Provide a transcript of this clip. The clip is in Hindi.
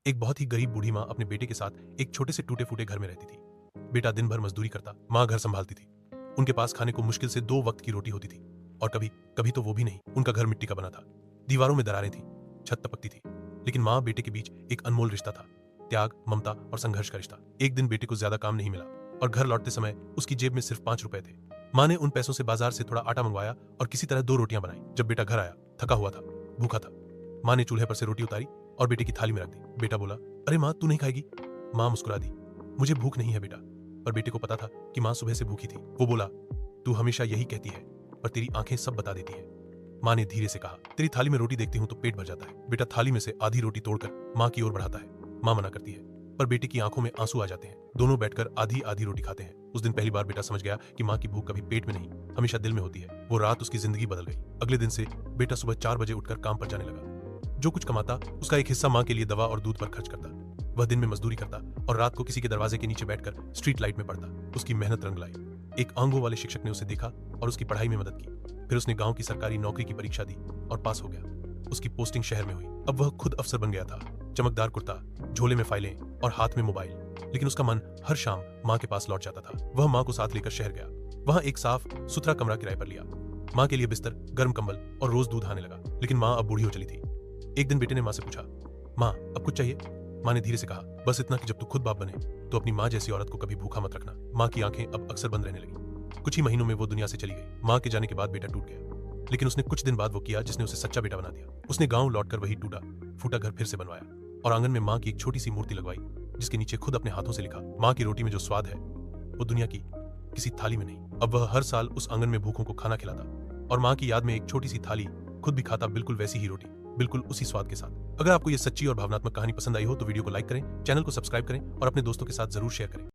एक बहुत ही गरीब बूढ़ी माँ अपने बेटे के साथ एक छोटे से टूटे फूटे घर में रहती थी। बेटा दिन भर मजदूरी करता, माँ घर संभालती थी। उनके पास खाने को मुश्किल से 2 वक्त की रोटी होती थी, और कभी कभी तो वो भी नहीं। उनका घर मिट्टी का बना था, दीवारों में दरारें थी, छत टपकती थी, लेकिन माँ बेटे के बीच एक अनमोल रिश्ता था, त्याग, ममता और संघर्ष का रिश्ता। एक दिन बेटे को ज्यादा काम नहीं मिला और घर लौटते समय उसकी जेब में सिर्फ 5 रुपए थे। माँ ने उन पैसों से बाजार से थोड़ा आटा मंगवाया और किसी तरह 2 रोटियां बनाई। जब बेटा घर आया, थका हुआ था, भूखा था, माँ ने चूल्हे पर से रोटी उतारी और बेटे की थाली में रख दी। बेटा बोला, अरे माँ, तू नहीं खाएगी? माँ मुस्कुरा दी, मुझे भूख नहीं है बेटा। पर बेटे को पता था कि माँ सुबह से भूखी थी। वो बोला, तू हमेशा यही कहती है, पर तेरी आंखें सब बता देती है। माँ ने धीरे से कहा, तेरी थाली में रोटी देखती हूँ तो पेट भर जाता है। बेटा थाली में से आधी रोटी तोड़कर माँ की ओर बढ़ाता है। माँ मना करती है, पर बेटे की आंखों में आंसू आ जाते हैं। दोनों बैठकर आधी आधी रोटी खाते हैं। उस दिन पहली बार बेटा समझ गया कि माँ की भूख कभी पेट में नहीं, हमेशा दिल में होती है। वो रात उसकी जिंदगी बदल गई। अगले दिन से बेटा सुबह 4 बजे उठकर काम पर जाने लगा। जो कुछ कमाता उसका एक हिस्सा माँ के लिए दवा और दूध पर खर्च करता। वह दिन में मजदूरी करता और रात को किसी के दरवाजे के नीचे बैठकर स्ट्रीट लाइट में पढ़ता। उसकी मेहनत रंग लाई। एक आंगों वाले शिक्षक ने उसे देखा और उसकी पढ़ाई में मदद की। फिर उसने गांव की सरकारी नौकरी की परीक्षा दी और पास हो गया। उसकी पोस्टिंग शहर में हुई। अब वह खुद अफसर बन गया था। चमकदार कुर्ता, झोले में फाइलें और हाथ में मोबाइल, लेकिन उसका मन हर शाम माँ के पास लौट जाता था। वह माँ को साथ लेकर शहर गया। वहां एक साफ सुथरा कमरा किराए पर लिया। माँ के लिए बिस्तर, गर्म कंबल और रोज दूध आने लगा। लेकिन माँ अब बूढ़ी हो चली थी। एक दिन बेटे ने माँ से पूछा, माँ अब कुछ चाहिए? माँ ने धीरे से कहा, बस इतना कि जब तू खुद बाप बने तो अपनी माँ जैसी औरत को कभी भूखा मत रखना। माँ की आंखें अब अक्सर बंद रहने लगी। कुछ ही महीनों में वो दुनिया से चली गई। माँ के जाने के बाद बेटा टूट गया, लेकिन उसने कुछ दिन बाद वो किया जिसने उसे सच्चा बेटा बना दिया। उसने गांव लौटकर वही टूटा फूटा घर फिर से बनवाया और आंगन में माँ की एक छोटी सी मूर्ति लगवाई, जिसके नीचे खुद अपने हाथों से लिखा, माँ की रोटी में जो स्वाद है वो दुनिया की किसी थाली में नहीं। अब वह हर साल उस आंगन में भूखों को खाना खिलाता और माँ की याद में एक छोटी सी थाली खुद भी खाता, बिल्कुल वैसी ही रोटी, बिल्कुल उसी स्वाद के साथ। अगर आपको ये सच्ची और भावनात्मक कहानी पसंद आई हो तो वीडियो को लाइक करें, चैनल को सब्सक्राइब करें और अपने दोस्तों के साथ जरूर शेयर करें।